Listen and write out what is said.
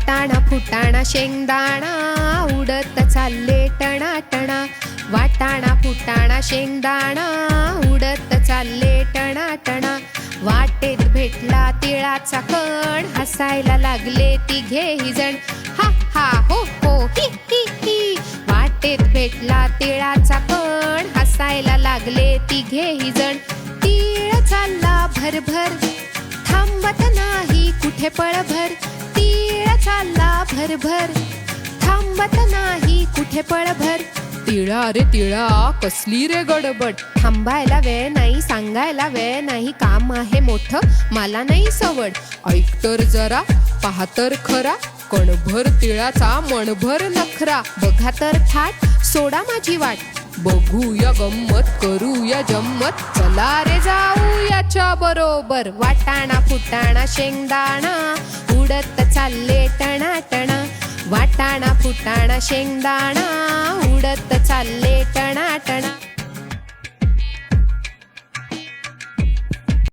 वाटाणा फुटाणा शेंगदाणा उडत चालले टणाटणा. वाटाणा फुटाणा शेंगदाणा उडत चालले टणाटणा. वाटेत भेटला तिळाचा कण हसायला लागले तिघेही जण. हा हा हो हो ही ही ही. वाटेत भेटला तिळाचा कण हसायला लागले तिघेही जण. तीळ चालला भरभर थांबत नाही कुठे पळभर. तीळ चालला भरभर थांबत नाही कुठे पळभर. तिळा रे तिळा कसली रे गडबड. थांबायला वेळ नाही सांगायला वेळ नाही. काम आहे मोठं मला नाही सवड. ऐक तर जरा पहा तर खरा कणभर तिळाचा मणभर नखरा. बघा तर थाट सोडा माझी वाट. बघूया गंमत करूया जम्मत. चला रे जाऊ याच्या बरोबर. वाटाणा फुटाणा शेंगदाणा उडत चालले टणाटणा. वाटाणा फुटाणा शेंगदाणा उडत